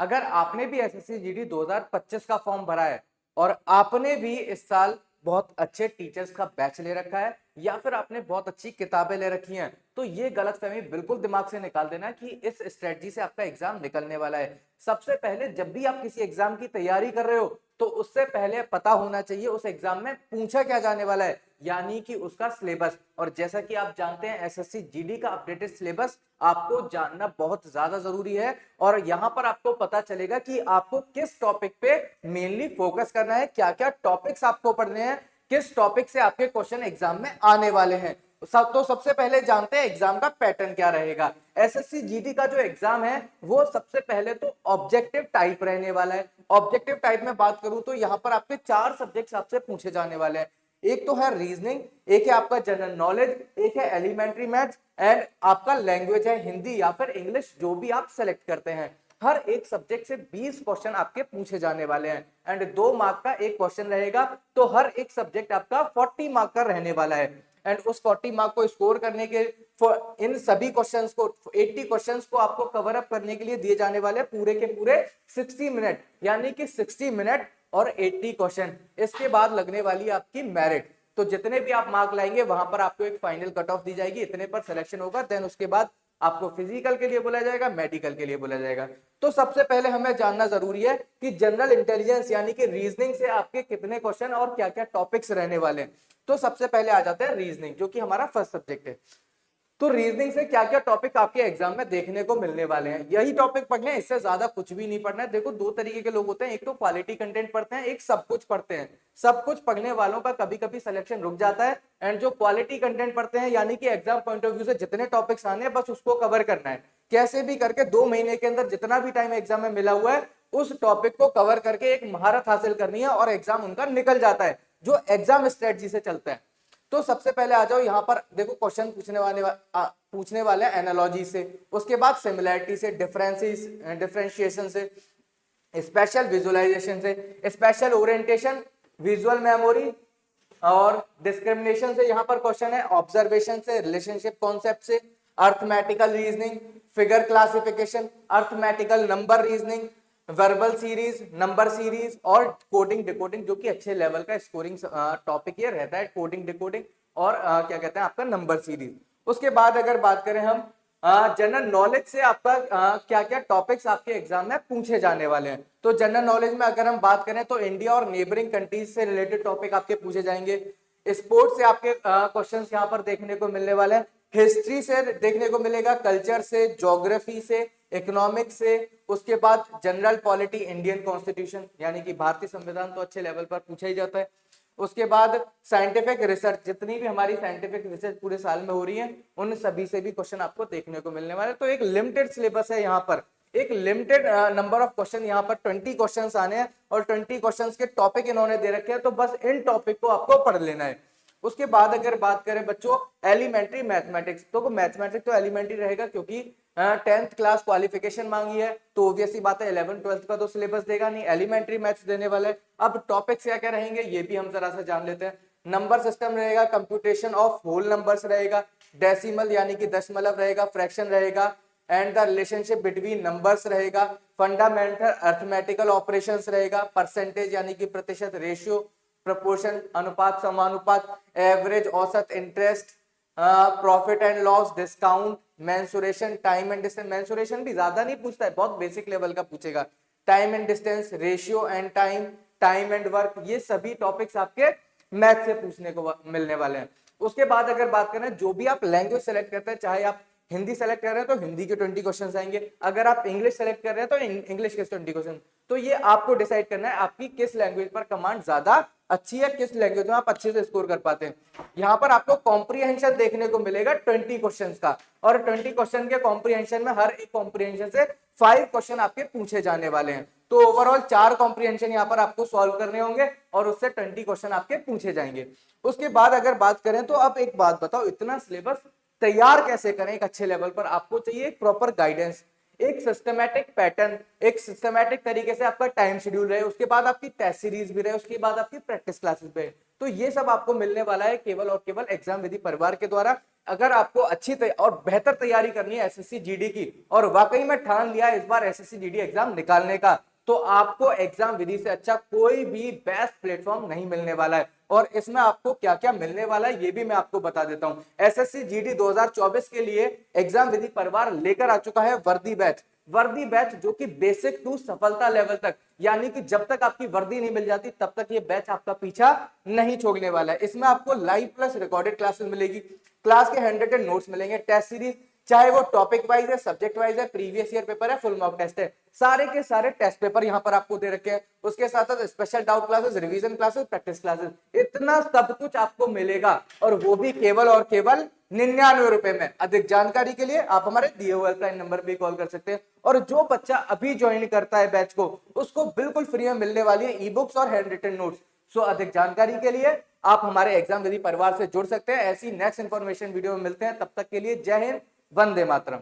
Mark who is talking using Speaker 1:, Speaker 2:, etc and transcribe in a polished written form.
Speaker 1: अगर आपने भी एसएससी जीडी 2025 का फॉर्म भरा है और आपने भी इस साल बहुत अच्छे टीचर्स का बैच ले रखा है या फिर आपने बहुत अच्छी किताबें ले रखी हैं, तो ये गलतफहमी बिल्कुल दिमाग से निकाल देना कि इस स्ट्रेटजी से आपका एग्जाम निकलने वाला है। सबसे पहले जब भी आप किसी एग्जाम की तैयारी कर रहे हो तो उससे पहले पता होना चाहिए उस एग्जाम में पूछा क्या जाने वाला है, यानी कि उसका सिलेबस। और जैसा कि आप जानते हैं एसएससी जीडी का अपडेटेड सिलेबस आपको जानना बहुत ज्यादा जरूरी है और यहां पर आपको पता चलेगा कि आपको किस टॉपिक पे मेनली फोकस करना है, क्या क्या टॉपिक्स आपको पढ़ने हैं, किस टॉपिक से आपके क्वेश्चन एग्जाम में आने वाले हैं। तो सबसे पहले जानते हैं एग्जाम का पैटर्न क्या रहेगा। एसएससी जीडी का जो एग्जाम है वो सबसे पहले तो ऑब्जेक्टिव टाइप रहने वाला है। ऑब्जेक्टिव टाइप में बात करूं तो यहां पर आपके 4 सब्जेक्ट्स आपसे पूछे जाने वाले हैं। एक तो है रीजनिंग, एक है आपका जनरल नॉलेज, एक है एलिमेंट्री मैथ्स एंड आपका लैंग्वेज है हिंदी या फिर इंग्लिश, जो भी आप सेलेक्ट करते हैं। हर एक सब्जेक्ट से 20 क्वेश्चन आपके पूछे जाने वाले हैं एंड 2 मार्क का एक क्वेश्चन रहेगा, तो हर एक सब्जेक्ट आपका 40 मार्क का रहने वाला है। एंड उस 40 मार्क को स्कोर करने के इन सभी क्वेश्चंस को 80 क्वेश्चंस को आपको कवर अप करने के लिए दिए जाने वाले पूरे के पूरे 60 मिनट, यानी कि 60 मिनट और 80 क्वेश्चन। इसके बाद लगने वाली आपकी मेरिट। तो जितने भी आप मार्क लाएंगे वहां पर आपको एक फाइनल कट ऑफ दी जाएगी, इतने पर सिलेक्शन होगा। देन उसके बाद आपको फिजिकल के लिए बोला जाएगा, मेडिकल के लिए बोला जाएगा। तो सबसे पहले हमें जानना जरूरी है कि जनरल इंटेलिजेंस यानी कि रीजनिंग से आपके कितने क्वेश्चन और क्या क्या टॉपिक्स रहने वाले हैं। तो सबसे पहले आ जाते हैं रीजनिंग, जो कि हमारा फर्स्ट सब्जेक्ट है। तो रीजनिंग से क्या क्या टॉपिक आपके एग्जाम में देखने को मिलने वाले हैं, यही टॉपिक पढ़ने हैं, इससे ज्यादा कुछ भी नहीं पढ़ना है। देखो, 2 तरीके के लोग होते हैं, एक तो क्वालिटी कंटेंट पढ़ते हैं, एक सब कुछ पढ़ते हैं। सब कुछ पढ़ने वालों का कभी कभी सिलेक्शन रुक जाता है एंड जो क्वालिटी कंटेंट पढ़ते हैं यानी कि एग्जाम पॉइंट ऑफ व्यू से जितने टॉपिक्स आने हैं बस उसको कवर करना है, कैसे भी करके 2 महीने के अंदर जितना भी टाइम एग्जाम में मिला हुआ है उस टॉपिक को कवर करके एक महारत हासिल करनी है और एग्जाम उनका निकल जाता है, जो एग्जाम स्ट्रेटजी से चलता है। तो सबसे पहले आ जाओ यहां पर, देखो क्वेश्चन पूछने वाले हैं एनालॉजी से, उसके बाद सिमिलैरिटी से, डिफरेंशिएशन से, स्पेशल विजुअलाइजेशन से, स्पेशल ओरिएंटेशन, विजुअल मेमोरी और डिस्क्रिमिनेशन से। यहां पर क्वेश्चन है ऑब्जर्वेशन से, रिलेशनशिप कॉन्सेप्ट से, arithmetical reasoning, figure classification, arithmetical number reasoning, verbal series, number series और कोडिंग डिकोडिंग, जो कि अच्छे लेवल का स्कोरिंग टॉपिक ये रहता है, कोडिंग डिकोडिंग और क्या कहते हैं आपका नंबर सीरीज। उसके बाद अगर बात करें हम जनरल नॉलेज से, आपका क्या क्या टॉपिक्स आपके एग्जाम में पूछे जाने वाले हैं। तो जनरल नॉलेज में अगर हम बात करें तो इंडिया और नेबरिंग कंट्रीज से रिलेटेड टॉपिक आपके पूछे जाएंगे। स्पोर्ट्स से आपके क्वेश्चंस यहां पर देखने को मिलने वाले हैं। हिस्ट्री से देखने को मिलेगा, कल्चर से, ज्योग्राफी से, इकोनॉमिक्स से। उसके बाद जनरल पॉलिटी, इंडियन कॉन्स्टिट्यूशन यानी कि भारतीय संविधान तो अच्छे लेवल पर पूछा ही जाता है। उसके बाद साइंटिफिक रिसर्च, जितनी भी हमारी साइंटिफिक रिसर्च पूरे साल में हो रही है उन सभी से भी क्वेश्चन आपको देखने को मिलने वाले। तो एक लिमिटेड सिलेबस है यहाँ पर, एक लिमिटेड नंबर ऑफ क्वेश्चन, यहाँ पर 20 क्वेश्चंस आने हैं और 20 क्वेश्चंस के टॉपिक इन्होंने दे रखे हैं, तो बस इन टॉपिक को आपको पढ़ लेना है। उसके बाद अगर बात करें बच्चों एलिमेंट्री मैथमेटिक्स, तो मैथमेटिक्स तो एलिमेंट्री रहेगा क्योंकि 10th क्लास क्वालिफिकेशन मांगी है, तो ऑब्वियसली बात है 11th 12th का तो सिलेबस देगा नहीं, एलिमेंट्री मैथ्स देने वाले। अब टॉपिक्स क्या क्या रहेंगे ये भी हम जरा सा जान लेते हैं। नंबर सिस्टम रहेगा, कंप्यूटेशन ऑफ होल नंबर्स रहेगा, डेसिमल यानी कि दशमलव रहेगा, फ्रैक्शन रहेगा and the relationship between numbers रहेगा, फंडामेंटल अर्थमेटिकल ऑपरेशंस रहेगा, परसेंटेज यानी कि प्रतिशत, रेशियो, प्रपोर्शन अनुपात समानुपात, एवरेज औसत, interest, profit and loss, discount, mensuration, time and distance. Mensuration भी ज्यादा नहीं पूछता है, बहुत बेसिक लेवल का पूछेगा। Time and distance, ratio and time, time and work, ये सभी टॉपिक्स आपके मैथ से पूछने को मिलने वाले हैं। उसके बाद अगर बात करें जो भी आप लैंग्वेज सेलेक्ट करते हैं, चाहे आप हिंदी सेलेक्ट कर रहे हैं तो हिंदी के 20 क्वेश्चन आएंगे, अगर आप इंग्लिश सेलेक्ट कर रहे हैं तो इंग्लिश के 20 क्वेश्चन। तो ये आपको डिसाइड करना है आपकी किस लैंग्वेज पर कमांड ज्यादा अच्छी है, किस लैंग्वेज में आप अच्छे से स्कोर कर पाते हैं। यहाँ पर आपको कॉम्प्रिहेंशन देखने को मिलेगा 20 क्वेश्चन का, और 20 क्वेश्चन के कॉम्प्रिहेंशन में हर एक कॉम्प्रिहेंशन से 5 क्वेश्चन आपके पूछे जाने वाले हैं। तो ओवरऑल 4 कॉम्प्रिहेंशन यहाँ पर आपको सॉल्व करने होंगे और उससे 20 क्वेश्चन आपके पूछे जाएंगे। उसके बाद अगर बात करें तो अब एक बात बताओ, इतना सिलेबस तैयार कैसे करें एक अच्छे लेवल पर? आपको चाहिए एक प्रॉपर गाइडेंस, एक सिस्टमैटिक पैटर्न, एक सिस्टमैटिक तरीके से आपका टाइम शेड्यूल रहे, उसके बाद आपकी टेस्ट सीरीज भी रहे, उसके बाद आपकी प्रैक्टिस क्लासेस भी रहे। तो ये सब आपको मिलने वाला है केवल और केवल एग्जाम विधि परिवार के द्वारा। अगर आपको अच्छी और बेहतर तैयारी करनी है एसएससी जीडी की, और वाकई में ठान लिया इस बार एसएससी जीडी एग्जाम निकालने का, तो आपको एग्जाम विधि से अच्छा कोई भी बेस्ट प्लेटफॉर्म नहीं मिलने वाला है। और इसमें आपको क्या क्या मिलने वाला है ये भी मैं आपको बता देता हूं। एसएससी जीडी 2024 के लिए एग्जाम विधि परिवार लेकर आ चुका है वर्दी बैच। वर्दी बैच जो कि बेसिक टू सफलता लेवल तक, यानी कि जब तक आपकी वर्दी नहीं मिल जाती तब तक ये बैच आपका पीछा नहीं छोड़ने वाला है। इसमें आपको लाइव प्लस रिकॉर्डेड क्लासेस मिलेगी, क्लास के हैंडरिटन नोट्स मिलेंगे, टेस्ट सीरीज, चाहे वो टॉपिक वाइज है, सब्जेक्ट वाइज है, प्रीवियस ईयर पेपर है, फुल मॉक टेस्ट है, सारे के सारे टेस्ट पेपर यहां पर आपको दे रखे हैं। उसके साथ साथ special doubt classes, revision classes, practice classes, इतना सब कुछ आपको मिलेगा, और वो भी केवल और केवल 99 रुपए में। अधिक जानकारी के लिए आप हमारे दिए हुए हेल्पलाइन नंबर पे कॉल कर सकते हैं। और जो बच्चा अभी ज्वाइन करता है बैच को, उसको बिल्कुल फ्री में मिलने वाली है ई बुक्स और हैंड रिटन नोट्स। सो अधिक जानकारी के लिए आप हमारे एग्जाम विधि परिवार से जुड़ सकते हैं। ऐसी नेक्स्ट इंफॉर्मेशन वीडियो में मिलते हैं, तब तक के लिए जय हिंद, वंदे मातरम।